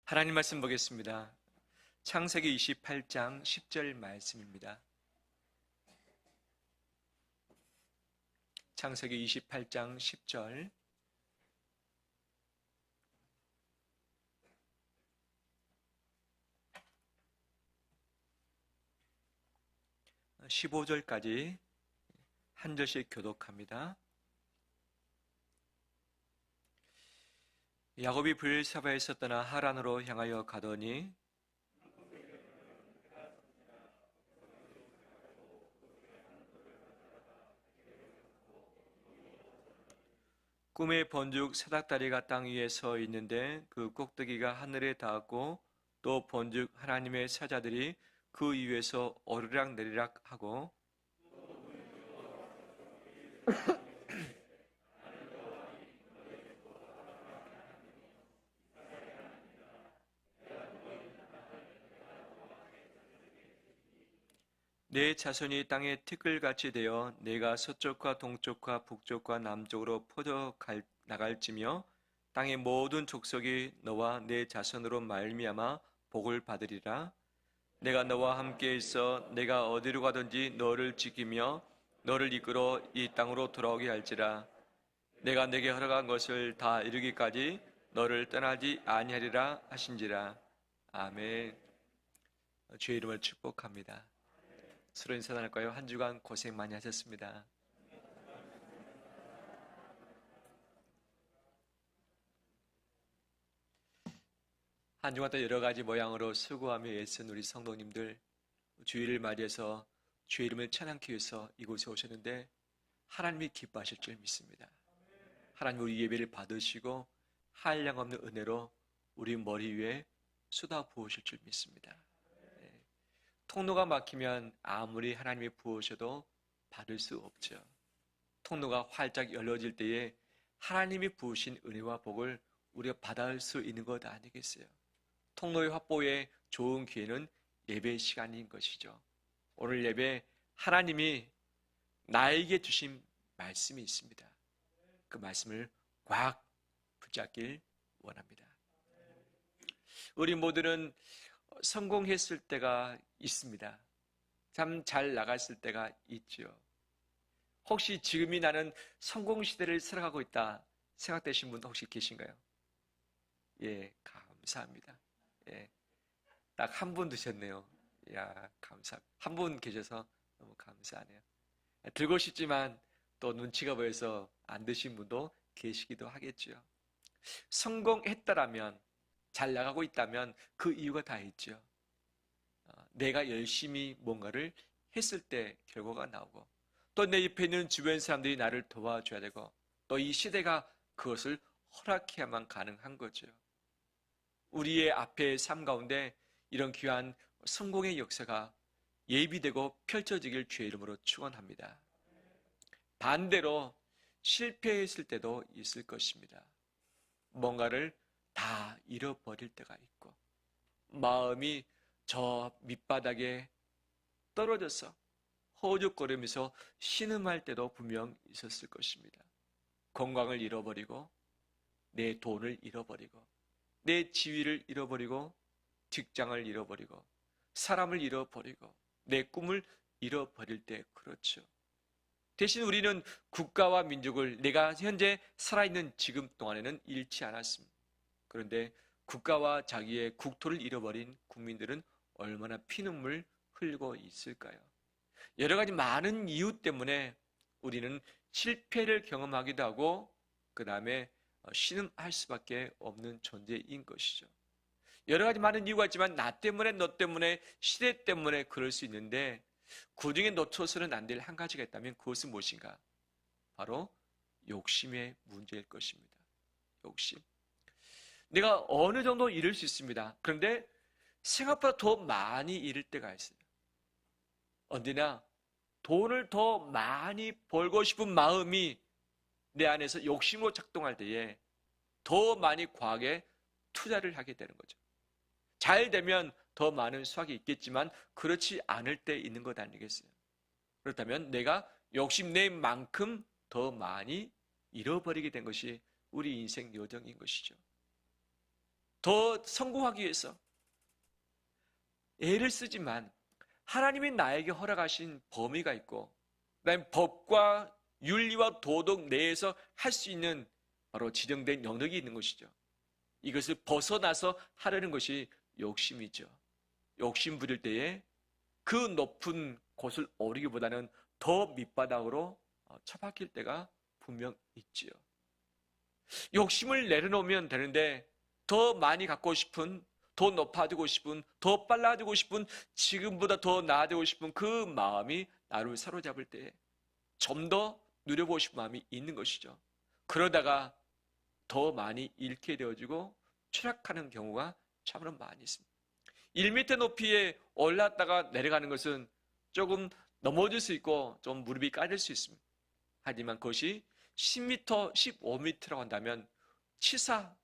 하나님 말씀 보겠습니다. 창세기 28장 10절 말씀입니다. 창세기 28장 10절 15절까지 한 절씩 교독합니다. 야곱이 브엘사바에서 떠나 하란으로 향하여 가더니 꿈의 번죽 사닥다리가 땅 위에 서 있는데 그 꼭대기가 하늘에 닿았고 또 번죽 하나님의 사자들이 그 위에서 오르락내리락 하고 내 자손이 땅에 티끌같이 되어 내가 서쪽과 동쪽과 북쪽과 남쪽으로 퍼져 나갈지며 땅의 모든 족속이 너와 내 자손으로 말미암아 복을 받으리라. 내가 너와 함께 있어 내가 어디로 가든지 너를 지키며 너를 이끌어 이 땅으로 돌아오게 할지라. 내가 내게 허락한 것을 다 이루기까지 너를 떠나지 아니하리라 하신지라. 아멘. 주의 이름을 축복합니다. 서로 인사 나눌까요? 한 주간 고생 많이 하셨습니다. 한 주간 또 여러 가지 모양으로 수고하며 애쓴 우리 성도님들, 주일을 맞이해서 주의 이름을 찬양하기 위해서 이곳에 오셨는데 하나님이 기뻐하실 줄 믿습니다. 하나님 우리 예배를 받으시고 한량없는 은혜로 우리 머리 위에 쏟아 부으실 줄 믿습니다. 통로가 막히면 아무리 하나님이 부으셔도 받을 수 없죠. 통로가 활짝 열려질 때에 하나님이 부으신 은혜와 복을 우리가 받을 수 있는 것 아니겠어요? 통로의 확보에 좋은 기회는 예배 시간인 것이죠. 오늘 예배 하나님이 나에게 주신 말씀이 있습니다. 그 말씀을 꽉 붙잡길 원합니다. 우리 모두는 성공했을 때가 있습니다. 참 잘 나갔을 때가 있죠. 혹시 지금이 나는 성공 시대를 살아가고 있다 생각되신 분 혹시 계신가요? 예, 감사합니다. 예, 딱 한 분 드셨네요. 야, 감사합니다. 한 분 계셔서 너무 감사하네요. 들고 싶지만 또 눈치가 보여서 안 드신 분도 계시기도 하겠죠. 성공했다라면, 잘 나가고 있다면 그 이유가 다 있죠. 내가 열심히 뭔가를 했을 때 결과가 나오고 또 내 옆에 있는 주변 사람들이 나를 도와줘야 되고 또 이 시대가 그것을 허락해야만 가능한 거죠. 우리의 앞에 삶 가운데 이런 귀한 성공의 역사가 예비되고 펼쳐지길 주의 이름으로 축원합니다. 반대로 실패했을 때도 있을 것입니다. 뭔가를 다 잃어버릴 때가 있고 마음이 저 밑바닥에 떨어져서 허우적거리면서 신음할 때도 분명 있었을 것입니다. 건강을 잃어버리고 내 돈을 잃어버리고 내 지위를 잃어버리고 직장을 잃어버리고 사람을 잃어버리고 내 꿈을 잃어버릴 때 그렇죠. 대신 우리는 국가와 민족을 내가 현재 살아있는 지금 동안에는 잃지 않았습니다. 그런데 국가와 자기의 국토를 잃어버린 국민들은 얼마나 피눈물 흘리고 있을까요? 여러 가지 많은 이유 때문에 우리는 실패를 경험하기도 하고 그 다음에 신음할 수밖에 없는 존재인 것이죠. 여러 가지 많은 이유가 있지만 나 때문에 너 때문에 시대 때문에 그럴 수 있는데 그 중에 놓쳐서는 안 될 한 가지가 있다면 그것은 무엇인가? 바로 욕심의 문제일 것입니다. 욕심. 내가 어느 정도 잃을 수 있습니다. 그런데 생각보다 더 많이 잃을 때가 있어요. 언제나 돈을 더 많이 벌고 싶은 마음이 내 안에서 욕심으로 작동할 때에 더 많이 과하게 투자를 하게 되는 거죠. 잘 되면 더 많은 수확이 있겠지만 그렇지 않을 때 있는 것 아니겠어요? 그렇다면 내가 욕심낸 만큼 더 많이 잃어버리게 된 것이 우리 인생 여정인 것이죠. 더 성공하기 위해서 애를 쓰지만 하나님이 나에게 허락하신 범위가 있고 그다음에 법과 윤리와 도덕 내에서 할 수 있는 바로 지정된 영역이 있는 것이죠. 이것을 벗어나서 하려는 것이 욕심이죠. 욕심 부릴 때에 그 높은 곳을 오르기보다는 더 밑바닥으로 처박힐 때가 분명 있지요. 욕심을 내려놓으면 되는데 더 많이 갖고 싶은, 더 높아지고 싶은, 더 빨라지고 싶은, 지금보다 더 나아지고 싶은 그 마음이 나를 사로잡을 때에 좀 더 누려보고 싶은 마음이 있는 것이죠. 그러다가 더 많이 잃게 되어지고 추락하는 경우가 참으로 많이 있습니다. 1m 높이에 올랐다가 내려가는 것은 조금 넘어질 수 있고 좀 무릎이 까질 수 있습니다. 하지만 그것이 10m, 15m라고 한다면 치사율에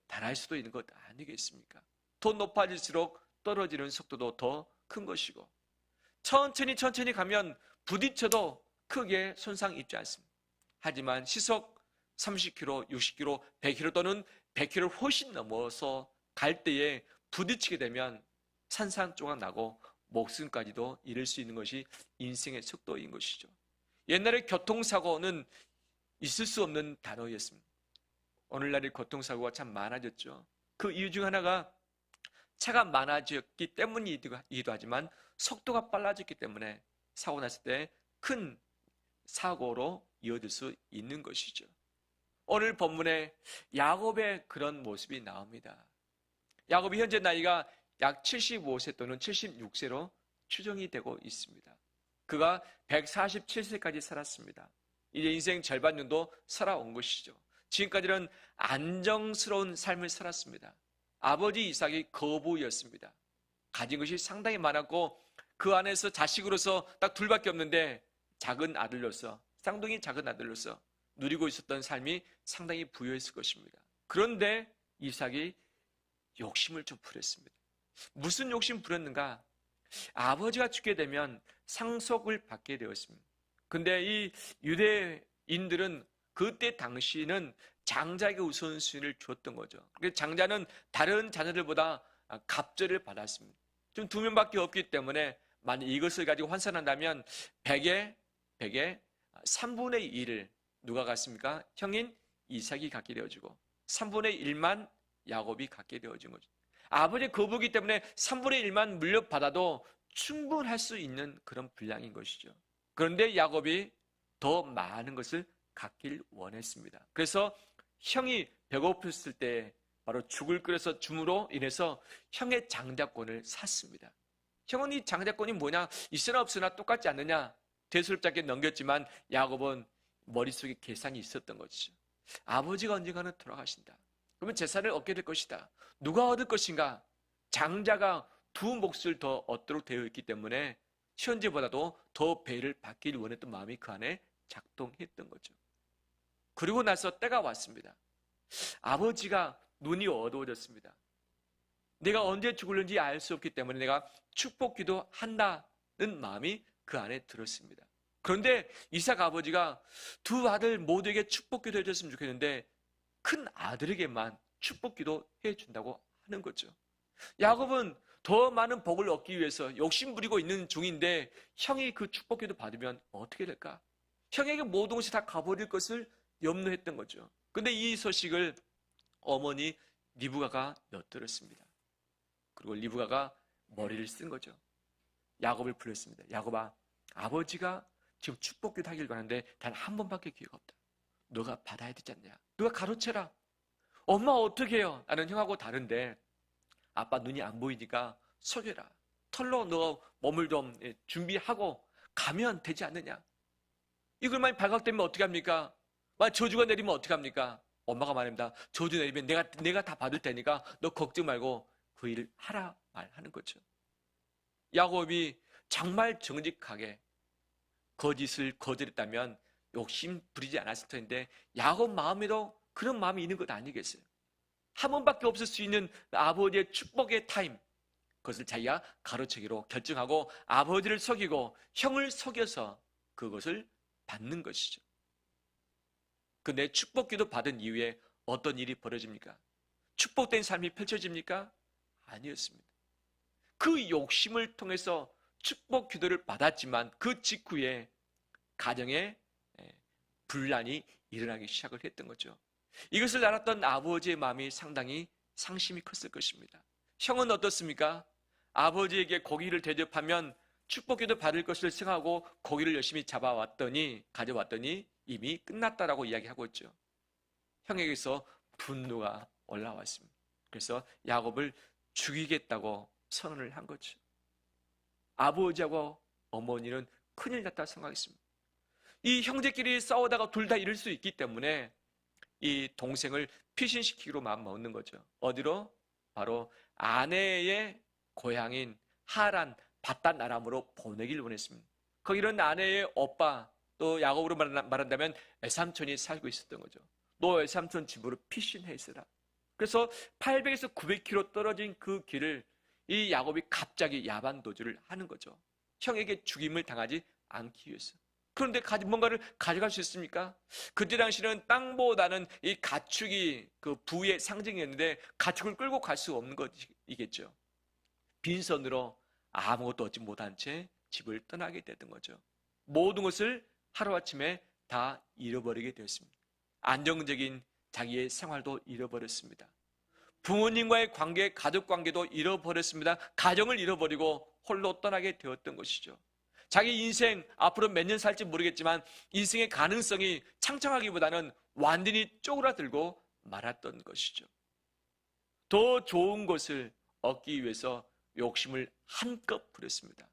달할 수도 있는 것 아니겠습니까? 더 높아질수록 떨어지는 속도도 더 큰 것이고 천천히 가면 부딪혀도 크게 손상 입지 않습니다. 하지만 시속 30km, 60km, 100km 또는 100km를 훨씬 넘어서 갈 때에 부딪히게 되면 산산조각 나고 목숨까지도 잃을 수 있는 것이 인생의 속도인 것이죠. 옛날에 교통사고는 있을 수 없는 단어였습니다. 오늘날의 교통사고가 참 많아졌죠. 그 이유 중 하나가 차가 많아졌기 때문이기도 하지만 속도가 빨라졌기 때문에 사고 났을 때 큰 사고로 이어질 수 있는 것이죠. 오늘 본문에 야곱의 그런 모습이 나옵니다. 야곱이 현재 나이가 약 75세 또는 76세로 추정이 되고 있습니다. 그가 147세까지 살았습니다. 이제 인생 절반 정도 살아온 것이죠. 지금까지는 안정스러운 삶을 살았습니다. 아버지 이삭이 거부였습니다. 가진 것이 상당히 많았고 그 안에서 자식으로서 딱 둘밖에 없는데 작은 아들로서, 쌍둥이 작은 아들로서 누리고 있었던 삶이 상당히 부유했을 것입니다. 그런데 이삭이 욕심을 좀 부렸습니다. 무슨 욕심 부렸는가? 아버지가 죽게 되면 상속을 받게 되었습니다. 근데 이 유대인들은 그때 당시는 장자에게 우선순위를 줬던 거죠. 장자는 다른 자녀들보다 갑절을 받았습니다. 좀 2명밖에 없기 때문에 만약 이것을 가지고 환산한다면 100에 3분의 1을 누가 갖습니까? 형인 이삭이 갖게 되어지고 3분의 1만 야곱이 갖게 되어진 거죠. 아버지의 거부기 때문에 3분의 1만 물려받아도 충분할 수 있는 그런 분량인 것이죠. 그런데 야곱이 더 많은 것을 갖길 원했습니다. 그래서 형이 배고팠을 때 바로 죽을 끓여서 줌으로 인해서 형의 장자권을 샀습니다. 형은 이 장자권이 뭐냐? 있으나 없으나 똑같지 않느냐? 대수롭지 넘겼지만 야곱은 머릿속에 계산이 있었던 것이죠. 아버지가 언젠가는 돌아가신다. 그러면 재산을 얻게 될 것이다. 누가 얻을 것인가? 장자가 2 몫을 더 얻도록 되어 있기 때문에 현재보다도 더 배를 받기를 원했던 마음이 그 안에 작동했던 거죠. 그리고 나서 때가 왔습니다. 아버지가 눈이 어두워졌습니다. 내가 언제 죽을는지 알 수 없기 때문에 내가 축복기도 한다는 마음이 그 안에 들었습니다. 그런데 이삭 아버지가 2 아들 모두에게 축복기도 해줬으면 좋겠는데 큰 아들에게만 축복기도 해준다고 하는 거죠. 야곱은 더 많은 복을 얻기 위해서 욕심 부리고 있는 중인데 형이 그 축복기도 받으면 어떻게 될까? 형에게 모든 것이 다 가버릴 것을 염려했던 거죠. 그런데 이 소식을 어머니 리브가가 엿들었습니다. 그리고 리브가가 머리를 쓴 거죠. 야곱을 불렀습니다. 야곱아, 아버지가 지금 축복기도 하길 바라는데 단 한 번밖에 기회가 없다. 너가 받아야 되지 않냐? 너가 가로채라. 엄마 어떻게 해요? 나는 형하고 다른데 아빠 눈이 안 보이니까 속여라. 털로 너 몸을 좀 준비하고 가면 되지 않느냐? 이글만이 발각되면 어떻게 합니까? 만약 저주가 내리면 어떻게 합니까? 엄마가 말합니다. 저주 내리면 내가 다 받을 테니까 너 걱정 말고 그 일을 하라 말하는 거죠. 야곱이 정말 정직하게 거짓을 거절했다면 욕심 부리지 않았을 텐데 야곱 마음에도 그런 마음이 있는 것 아니겠어요? 한 번밖에 없을 수 있는 아버지의 축복의 타임, 그것을 자기가 가로채기로 결정하고 아버지를 속이고 형을 속여서 그것을 받는 것이죠. 그 내 축복기도 받은 이후에 어떤 일이 벌어집니까? 축복된 삶이 펼쳐집니까? 아니었습니다. 그 욕심을 통해서 축복 기도를 받았지만 그 직후에 가정에 분란이 일어나기 시작을 했던 거죠. 이것을 알았던 아버지의 마음이 상당히 상심이 컸을 것입니다. 형은 어떻습니까? 아버지에게 고기를 대접하면 축복기도 받을 것을 생각하고 고기를 열심히 가져왔더니 이미 끝났다라고 이야기하고 있죠. 형에게서 분노가 올라왔습니다. 그래서 야곱을 죽이겠다고 선언을 한 거죠. 아버지하고 어머니는 큰일 났다 생각했습니다. 이 형제끼리 싸우다가 둘 다 잃을 수 있기 때문에 이 동생을 피신시키기로 마음먹는 거죠. 어디로? 바로 아내의 고향인 하란 바단 아람으로 보내길 원했습니다. 거기는 아내의 오빠, 또 야곱으로 말한다면 외삼촌이 살고 있었던 거죠. 너 외삼촌 집으로 피신해 있어라. 그래서 800에서 900km 떨어진 그 길을 이 야곱이 갑자기 야반 도주를 하는 거죠. 형에게 죽임을 당하지 않기 위해서. 그런데 뭔가를 가져갈 수 있습니까? 그때 당시는 땅보다는 이 가축이 그 부의 상징이었는데 가축을 끌고 갈 수 없는 것이겠죠. 빈손으로 아무것도 얻지 못한 채 집을 떠나게 됐던 거죠. 모든 것을 하루아침에 다 잃어버리게 되었습니다. 안정적인 자기의 생활도 잃어버렸습니다. 부모님과의 관계, 가족 관계도 잃어버렸습니다. 가정을 잃어버리고 홀로 떠나게 되었던 것이죠. 자기 인생 앞으로 몇 년 살지 모르겠지만 인생의 가능성이 창창하기보다는 완전히 쪼그라들고 말았던 것이죠. 더 좋은 것을 얻기 위해서 욕심을 한껏 부렸습니다.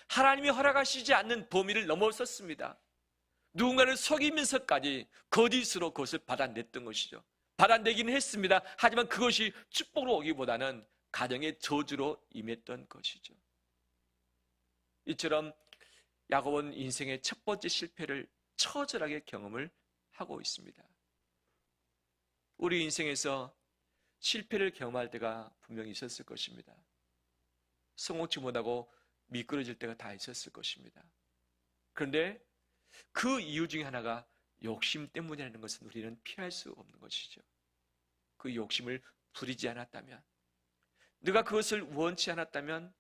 하나님이 허락하시지 않는 범위를 넘어섰습니다. 누군가를 속이면서까지 거짓으로 그것을 받아냈던 것이죠. 받아내기는 했습니다. 하지만 그것이 축복으로 오기보다는 가정의 저주로 임했던 것이죠. 이처럼 야곱은 인생의 첫 번째 실패를 처절하게 경험을 하고 있습니다. 우리 인생에서 실패를 경험할 때가 분명히 있었을 것입니다. 성공치 못하고 미끄러질 때가 다 있었을 것입니다. 그런데 그 이유 중에 하나가 욕심 때문이라는 것은 우리는 피할 수 없는 것이죠. 그 욕심을 부리지 않았다면, 네가 그것을 원치 않았다면,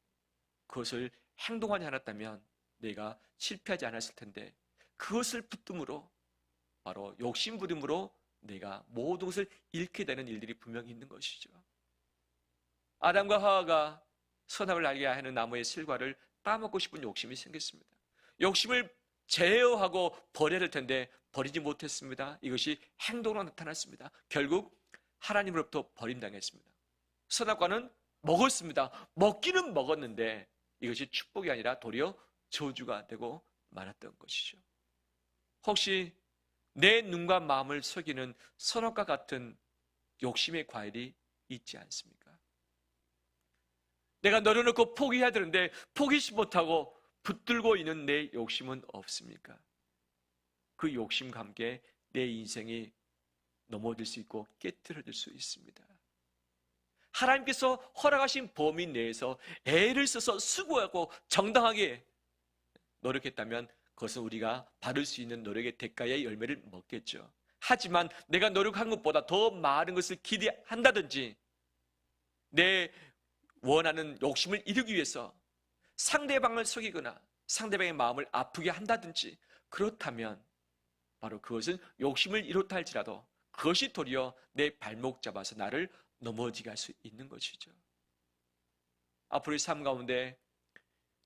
그것을 행동하지 않았다면 내가 실패하지 않았을 텐데 그것을 붙듦으로, 바로 욕심 부림으로 내가 모든 것을 잃게 되는 일들이 분명히 있는 것이죠. 아담과 하와가 선악을 알게 하는 나무의 실과를 따먹고 싶은 욕심이 생겼습니다. 욕심을 제어하고 버려야 될 텐데 버리지 못했습니다. 이것이 행동으로 나타났습니다. 결국 하나님으로부터 버림당했습니다. 선악과는 먹었습니다. 먹기는 먹었는데 이것이 축복이 아니라 도리어 저주가 되고 말았던 것이죠. 혹시 내 눈과 마음을 속이는 선악과 같은 욕심의 과일이 있지 않습니까? 내가 내려놓고 포기해야 되는데 포기치 못하고 붙들고 있는 내 욕심은 없습니까? 그 욕심과 함께 내 인생이 넘어질 수 있고 깨트려질 수 있습니다. 하나님께서 허락하신 범위 내에서 애를 써서 수고하고 정당하게 노력했다면 그것은 우리가 받을 수 있는 노력의 대가의 열매를 먹겠죠. 하지만 내가 노력한 것보다 더 많은 것을 기대한다든지 내 원하는 욕심을 이루기 위해서 상대방을 속이거나 상대방의 마음을 아프게 한다든지 그렇다면 바로 그것은 욕심을 이뤘다 할지라도 그것이 도리어 내 발목 잡아서 나를 넘어지게 할 수 있는 것이죠. 앞으로의 삶 가운데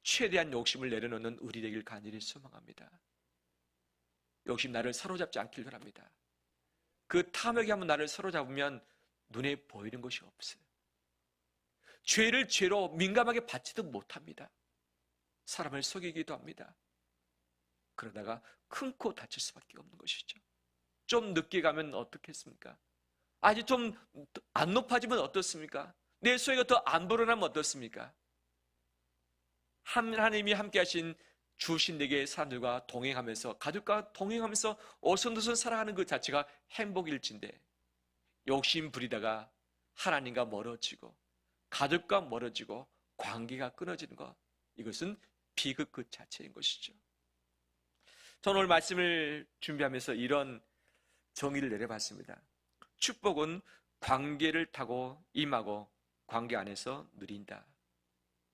최대한 욕심을 내려놓는 우리 되길 간절히 소망합니다. 욕심 나를 사로잡지 않길 바랍니다. 그 탐욕이 한번 나를 사로잡으면 눈에 보이는 것이 없어요. 죄를 죄로 민감하게 받지도 못합니다. 사람을 속이기도 합니다. 그러다가 큰 코 다칠 수밖에 없는 것이죠. 좀 늦게 가면 어떻겠습니까? 아직 좀 안 높아지면 어떻습니까? 내 소리가 더 안 불어나면 어떻습니까? 하나님이 함께 하신 주신 내게 사람들과 동행하면서 가족과 동행하면서 오손도손 살아가는 그 자체가 행복일진데 욕심 부리다가 하나님과 멀어지고 가족과 멀어지고 관계가 끊어지는 것, 이것은 비극 그 자체인 것이죠. 저는 오늘 말씀을 준비하면서 이런 정의를 내려봤습니다. 축복은 관계를 타고 임하고 관계 안에서 누린다.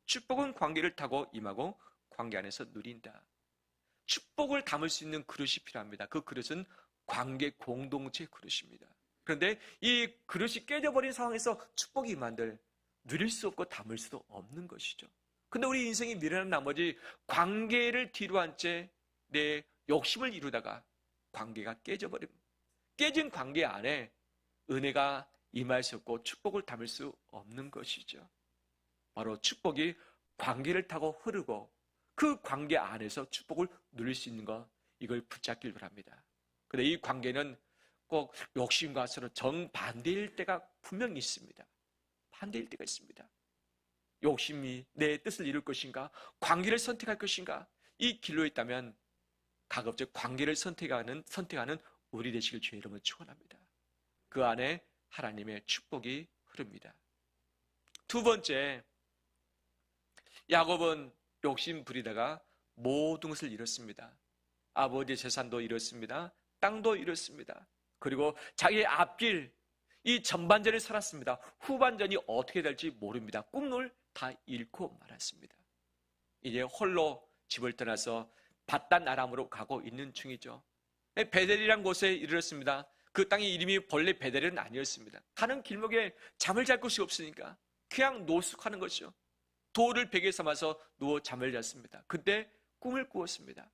축복은 관계를 타고 임하고 관계 안에서 누린다. 축복을 담을 수 있는 그릇이 필요합니다. 그 그릇은 관계 공동체 그릇입니다. 그런데 이 그릇이 깨져버린 상황에서 축복이 임한들 누릴 수 없고 담을 수도 없는 것이죠. 근데 우리 인생이 미련한 나머지 관계를 뒤로 한 채 내 욕심을 이루다가 관계가 깨져버립니다. 깨진 관계 안에 은혜가 임할 수 없고 축복을 담을 수 없는 것이죠. 바로 축복이 관계를 타고 흐르고 그 관계 안에서 축복을 누릴 수 있는 것, 이걸 붙잡길 바랍니다. 그런데 이 관계는 꼭 욕심과 서로 정반대일 때가 분명히 있습니다. 반대일 때가 있습니다. 욕심이 내 뜻을 이룰 것인가, 관계를 선택할 것인가, 이 길로 있다면 가급적 관계를 선택하는 우리 되시길 주의 이름으로 축원합니다. 그 안에 하나님의 축복이 흐릅니다. 두 번째, 야곱은 욕심 부리다가 모든 것을 잃었습니다. 아버지의 재산도 잃었습니다. 땅도 잃었습니다. 그리고 자기의 앞길, 이 전반전을 살았습니다. 후반전이 어떻게 될지 모릅니다. 꿈을 다 잃고 말았습니다. 이제 홀로 집을 떠나서 바단 아람으로 가고 있는 중이죠. 베델이란 곳에 이르렀습니다. 그 땅의 이름이 본래 베델은 아니었습니다. 가는 길목에 잠을 잘 곳이 없으니까 그냥 노숙하는 것이죠. 돌을 베개 삼아서 누워 잠을 잤습니다. 그때 꿈을 꾸었습니다.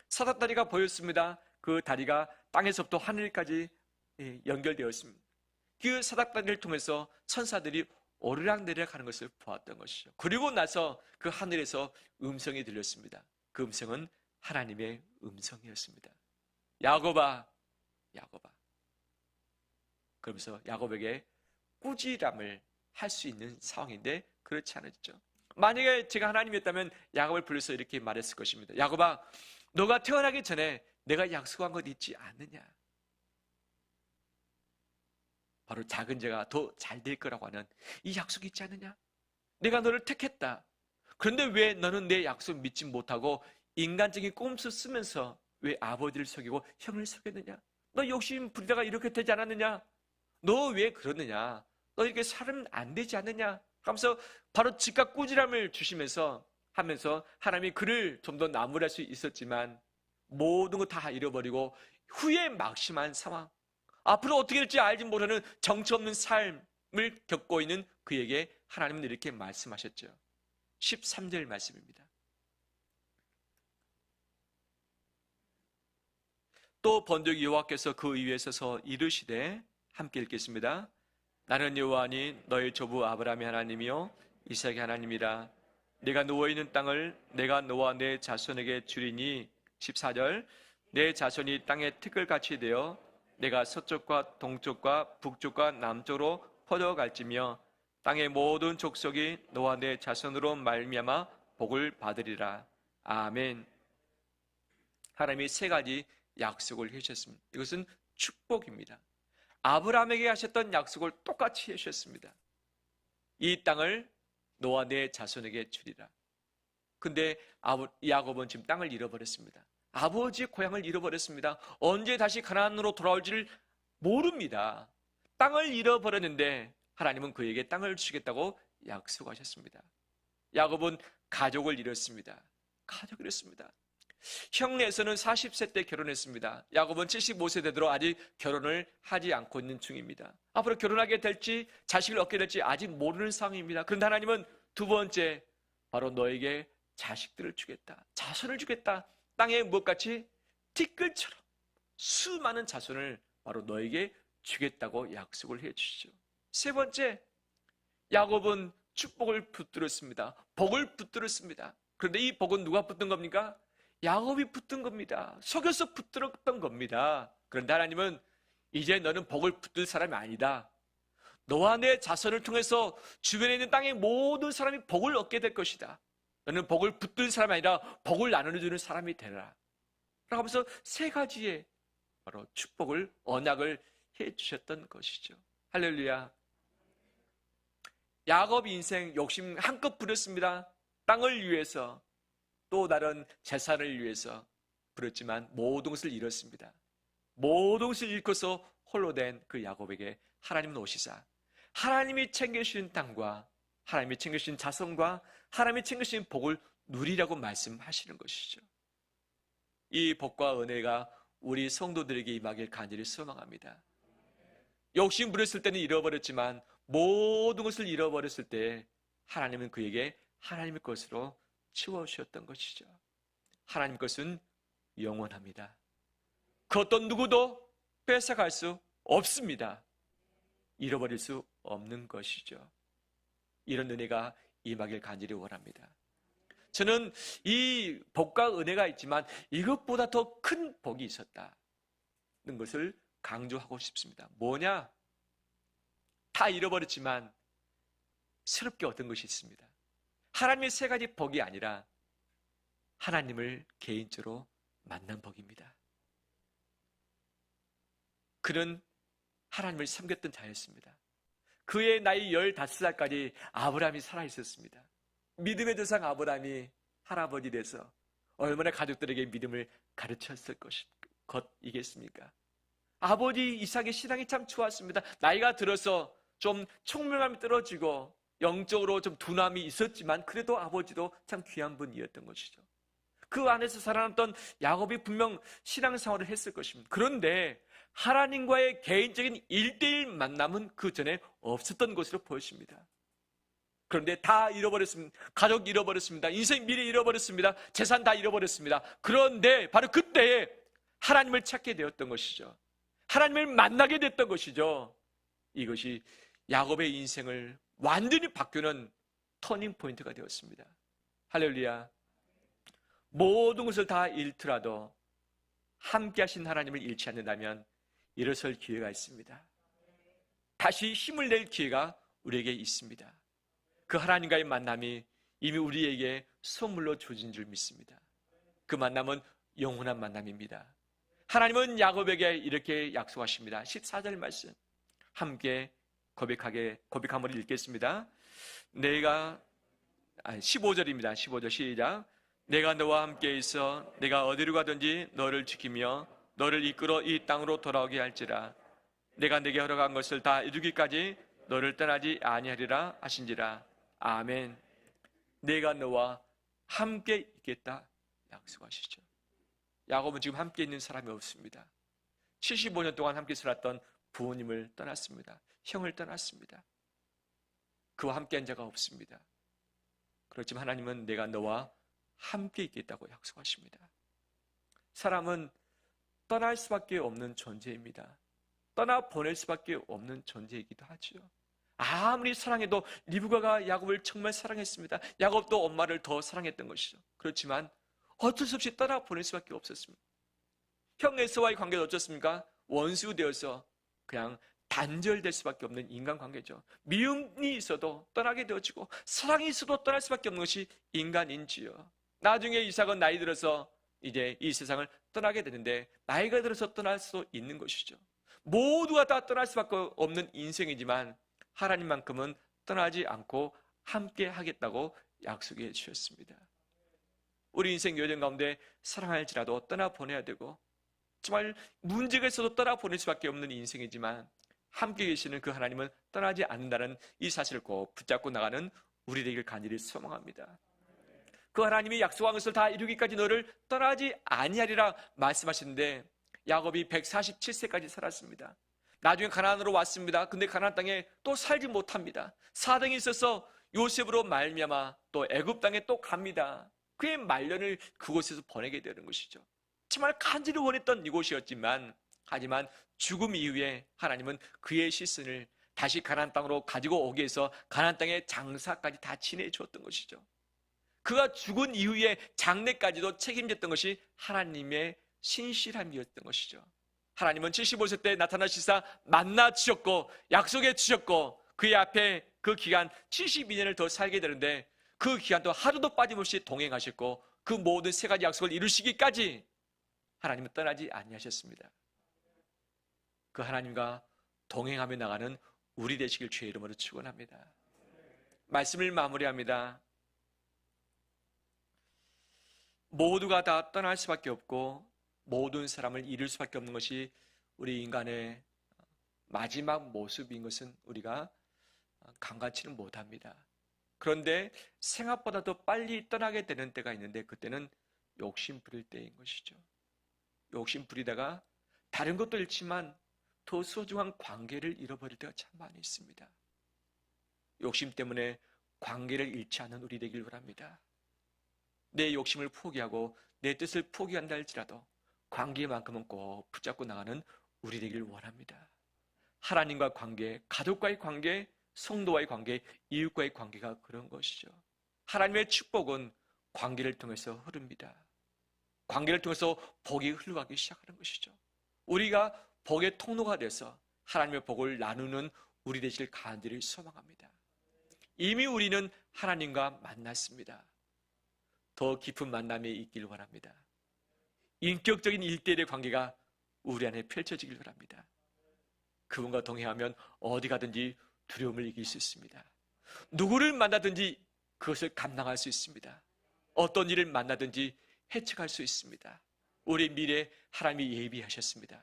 사닥다리가 보였습니다. 그 다리가 땅에서부터 하늘까지 연결되었습니다. 그 사닥다리를 통해서 천사들이 오르락내리락 하는 것을 보았던 것이죠. 그리고 나서 그 하늘에서 음성이 들렸습니다. 그 음성은 하나님의 음성이었습니다. 야곱아, 야곱아. 그러면서 야곱에게 꾸지람을 할 수 있는 상황인데 그렇지 않았죠. 만약에 제가 하나님이었다면 야곱을 불러서 이렇게 말했을 것입니다. 야곱아, 너가 태어나기 전에 내가 약속한 것 있지 않느냐? 바로 작은 죄가 더 잘 될 거라고 하는 이 약속이 있지 않느냐? 내가 너를 택했다. 그런데 왜 너는 내 약속 믿지 못하고 인간적인 꼼수 쓰면서 왜 아버지를 속이고 형을 속였느냐? 너 욕심 부리다가 이렇게 되지 않았느냐? 너 왜 그러느냐? 너 이렇게 살면 안 되지 않느냐? 하면서 바로 즉각 꾸지람을 주시면서 하면서 하나님이 그를 좀 더 나무랄 수 있었지만 모든 거 다 잃어버리고 후에 막심한 상황, 앞으로 어떻게 될지 알지 못하는 정처 없는 삶을 겪고 있는 그에게 하나님은 이렇게 말씀하셨죠. 13절 말씀입니다. 또 번득 여호와께서 그 위에 서서 이르시되, 함께 읽겠습니다. 나는 여호와니 너의 조부 아브라함의 하나님이요 이삭의 하나님이라. 네가 누워있는 땅을 내가 너와 내 자손에게 주리니. 14절, 내 자손이 땅의 티끌같이 되어 내가 서쪽과 동쪽과 북쪽과 남쪽으로 퍼져갈지며 땅의 모든 족속이 너와 내 자손으로 말미암아 복을 받으리라. 아멘. 하나님이 세 가지 약속을 해주셨습니다. 이것은 축복입니다. 아브라함에게 하셨던 약속을 똑같이 해주셨습니다. 이 땅을 너와 내 자손에게 주리라. 근데 야곱은 지금 땅을 잃어버렸습니다. 아버지의 고향을 잃어버렸습니다. 언제 다시 가나안으로 돌아올지를 모릅니다. 땅을 잃어버렸는데 하나님은 그에게 땅을 주시겠다고 약속하셨습니다. 야곱은 가족을 잃었습니다. 가족을 잃었습니다. 형네에서는 40세 때 결혼했습니다. 야곱은 75세 되도록 아직 결혼을 하지 않고 있는 중입니다. 앞으로 결혼하게 될지 자식을 얻게 될지 아직 모르는 상황입니다. 그런데 하나님은 두 번째, 바로 너에게 자식들을 주겠다, 자손을 주겠다. 땅에 무엇같이 티끌처럼 수많은 자손을 바로 너에게 주겠다고 약속을 해주시죠. 세 번째, 야곱은 축복을 붙들었습니다. 복을 붙들었습니다. 그런데 이 복은 누가 붙든 겁니까? 야곱이 붙든 겁니다. 속여서 붙들었던 겁니다. 그런데 하나님은 이제 너는 복을 붙들 사람이 아니다. 너와 내 자손을 통해서 주변에 있는 땅의 모든 사람이 복을 얻게 될 것이다. 너는 복을 붙들 사람이 아니라 복을 나눠주는 사람이 되라. 라고 하면서 세 가지의 바로 축복을, 언약을 해주셨던 것이죠. 할렐루야. 야곱 인생 욕심 한껏 부렸습니다. 땅을 위해서, 또 다른 재산을 위해서 부렸지만 모든 것을 잃었습니다. 모든 것을 잃고서 홀로 된 그 야곱에게 하나님은 오시사 하나님이 챙겨주신 땅과 하나님이 챙겨주신 자손과 하나님이 챙겨주신 복을 누리라고 말씀하시는 것이죠. 이 복과 은혜가 우리 성도들에게 임하길 간절히 소망합니다. 욕심 부렸을 때는 잃어버렸지만 모든 것을 잃어버렸을 때 하나님은 그에게 하나님의 것으로 치워주셨던 것이죠. 하나님 것은 영원합니다. 그 어떤 누구도 뺏어갈 수 없습니다. 잃어버릴 수 없는 것이죠. 이런 은혜가 임하길 간절히 원합니다. 저는 이 복과 은혜가 있지만 이것보다 더 큰 복이 있었다는 것을 강조하고 싶습니다. 뭐냐? 다 잃어버렸지만 새롭게 얻은 것이 있습니다. 하나님의 세 가지 복이 아니라 하나님을 개인적으로 만난 복입니다. 그는 하나님을 섬겼던 자였습니다. 그의 나이 15살까지 아브라함이 살아있었습니다. 믿음의 조상 아브라함이 할아버지 돼서 얼마나 가족들에게 믿음을 가르쳤을 것이겠습니까? 아버지 이삭의 신앙이 참 좋았습니다. 나이가 들어서 좀 총명함이 떨어지고 영적으로 좀 둔함이 있었지만 그래도 아버지도 참 귀한 분이었던 것이죠. 그 안에서 살아남던 야곱이 분명 신앙생활을 했을 것입니다. 그런데 하나님과의 개인적인 1:1 만남은 그 전에 없었던 것으로 보여집니다. 그런데 다 잃어버렸습니다. 가족 잃어버렸습니다. 인생 미래 잃어버렸습니다. 재산 다 잃어버렸습니다. 그런데 바로 그때에 하나님을 찾게 되었던 것이죠. 하나님을 만나게 됐던 것이죠. 이것이 야곱의 인생을 완전히 바꾸는 터닝 포인트가 되었습니다. 할렐루야. 모든 것을 다 잃더라도 함께 하신 하나님을 잃지 않는다면 일어설 기회가 있습니다. 다시 힘을 낼 기회가 우리에게 있습니다. 그 하나님과의 만남이 이미 우리에게 선물로 주어진 줄 믿습니다. 그 만남은 영원한 만남입니다. 하나님은 야곱에게 이렇게 약속하십니다. 14절 말씀 함께 고백함을 읽겠습니다. 15절입니다. 15절 시작. 내가 너와 함께 있어 내가 어디로 가든지 너를 지키며 너를 이끌어 이 땅으로 돌아오게 할지라. 내가 내게 허락한 것을 다 이루기까지 너를 떠나지 아니하리라 하신지라. 아멘. 내가 너와 함께 있겠다 약속하시죠. 야곱은 지금 함께 있는 사람이 없습니다. 75년 동안 함께 살았던 부모님을 떠났습니다. 형을 떠났습니다. 그와 함께한 자가 없습니다. 그렇지만 하나님은 내가 너와 함께 있겠다고 약속하십니다. 사람은 떠날 수밖에 없는 존재입니다. 떠나보낼 수밖에 없는 존재이기도 하죠. 아무리 사랑해도 리브가가 야곱을 정말 사랑했습니다. 야곱도 엄마를 더 사랑했던 것이죠. 그렇지만 어쩔 수 없이 떠나보낼 수밖에 없었습니다. 형 에서와의 관계는 어떻습니까? 원수 되어서 그냥 단절될 수밖에 없는 인간관계죠. 미움이 있어도 떠나게 되어지고 사랑이 있어도 떠날 수밖에 없는 것이 인간인지요. 나중에 이삭은 나이 들어서 이제 이 세상을 떠나게 되는데 나이가 들어서 떠날 수 있는 것이죠. 모두가 다 떠날 수밖에 없는 인생이지만 하나님만큼은 떠나지 않고 함께 하겠다고 약속해 주셨습니다. 우리 인생 여정 가운데 사랑할지라도 떠나보내야 되고 정말 문제가 있어도 떠나보낼 수밖에 없는 인생이지만 함께 계시는 그 하나님은 떠나지 않는다는 이 사실을 꼭 붙잡고 나가는 우리 되길 간절히 소망합니다. 그 하나님이 약속한 것을 다 이루기까지 너를 떠나지 아니하리라 말씀하시는데 야곱이 147세까지 살았습니다. 나중에 가나안으로 왔습니다. 근데 가나안 땅에 또 살지 못합니다. 사정이 있어서 요셉으로 말미암아 또 애굽 땅에 또 갑니다. 그의 말년을 그곳에서 보내게 되는 것이죠. 정말 간절히 원했던 이곳이었지만 하지만 죽음 이후에 하나님은 그의 시선을 다시 가나안 땅으로 가지고 오기 위해서 가나안 땅의 장사까지 다 지내주었던 것이죠. 그가 죽은 이후에 장례까지도 책임졌던 것이 하나님의 신실함이었던 것이죠. 하나님은 75세 때 나타나시사 만나 주셨고 약속해 주셨고 그의 앞에 그 기간 72년을 더 살게 되는데 그 기간도 하루도 빠짐없이 동행하셨고 그 모든 세 가지 약속을 이루시기까지 하나님은 떠나지 아니하셨습니다. 그 하나님과 동행하며 나가는 우리 되시길 주의 이름으로 축원합니다. 말씀을 마무리합니다. 모두가 다 떠날 수밖에 없고 모든 사람을 잃을 수밖에 없는 것이 우리 인간의 마지막 모습인 것은 우리가 간과치는 못합니다. 그런데 생각보다도 빨리 떠나게 되는 때가 있는데 그때는 욕심 부릴 때인 것이죠. 욕심 부리다가 다른 것도 잃지만 더 소중한 관계를 잃어버릴 때가 참 많이 있습니다. 욕심 때문에 관계를 잃지 않는 우리 되길 바랍니다. 내 욕심을 포기하고 내 뜻을 포기한다 할지라도 관계만큼은 꼭 붙잡고 나가는 우리 되길 원합니다. 하나님과 관계, 가족과의 관계, 성도와의 관계, 이웃과의 관계가 그런 것이죠. 하나님의 축복은 관계를 통해서 흐릅니다. 관계를 통해서 복이 흘러가기 시작하는 것이죠. 우리가 복의 통로가 돼서 하나님의 복을 나누는 우리 되실 간절히 소망합니다. 이미 우리는 하나님과 만났습니다. 더 깊은 만남이 있길 원합니다. 인격적인 1:1의 관계가 우리 안에 펼쳐지길 바랍니다. 그분과 동행하면 어디 가든지 두려움을 이길 수 있습니다. 누구를 만나든지 그것을 감당할 수 있습니다. 어떤 일을 만나든지 해측할 수 있습니다. 우리 미래에 하나님이 예비하셨습니다.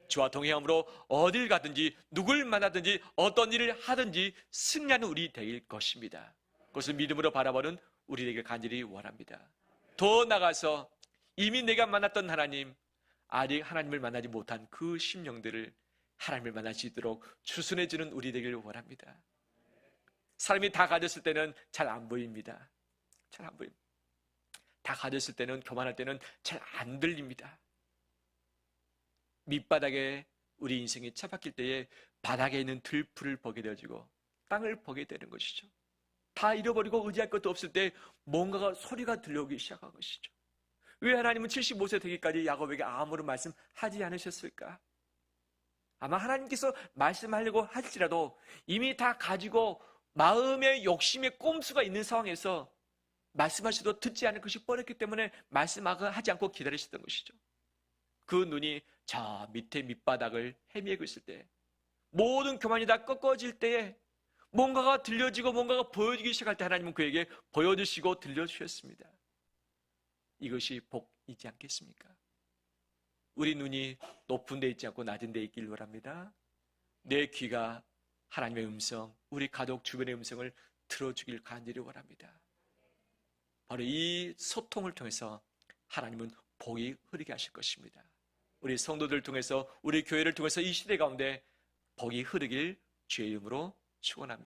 주와 동행함으로 어딜 가든지 누구를 만나든지 어떤 일을 하든지 승리하는 우리 되길 것입니다. 그것을 믿음으로 바라보는 우리에게 간절히 원합니다. 더 나아가서 이미 내가 만났던 하나님, 아직 하나님을 만나지 못한 그 심령들을 하나님을 만날 수 있도록 추순해주는 우리 되기를 원합니다. 사람이 다 가졌을 때는 잘 안 보입니다. 잘 안 보입니다. 다 가졌을 때는, 교만할 때는 잘 안 들립니다. 밑바닥에 우리 인생이 처박힐 때에 바닥에 있는 들풀을 보게 되어지고 땅을 보게 되는 것이죠. 다 잃어버리고 의지할 것도 없을 때 뭔가가 소리가 들려오기 시작한 것이죠. 왜 하나님은 75세 되기까지 야곱에게 아무런 말씀하지 않으셨을까? 아마 하나님께서 말씀하려고 할지라도 이미 다 가지고 마음의 욕심의 꼼수가 있는 상황에서 말씀하셔도 듣지 않을 것이 뻔했기 때문에 말씀하지 않고 기다리셨던 것이죠. 그 눈이 저 밑에 밑바닥을 헤매고 있을 때, 모든 교만이 다 꺾어질 때에 뭔가가 들려지고 뭔가가 보여지기 시작할 때 하나님은 그에게 보여주시고 들려주셨습니다. 이것이 복이지 않겠습니까? 우리 눈이 높은 데 있지 않고 낮은 데 있길 바랍니다. 내 귀가 하나님의 음성, 우리 가족 주변의 음성을 들어주길 간절히 원합니다. 바로 이 소통을 통해서 하나님은 복이 흐르게 하실 것입니다. 우리 성도들 통해서, 우리 교회를 통해서 이 시대 가운데 복이 흐르길 주의 이름으로 축원합니다.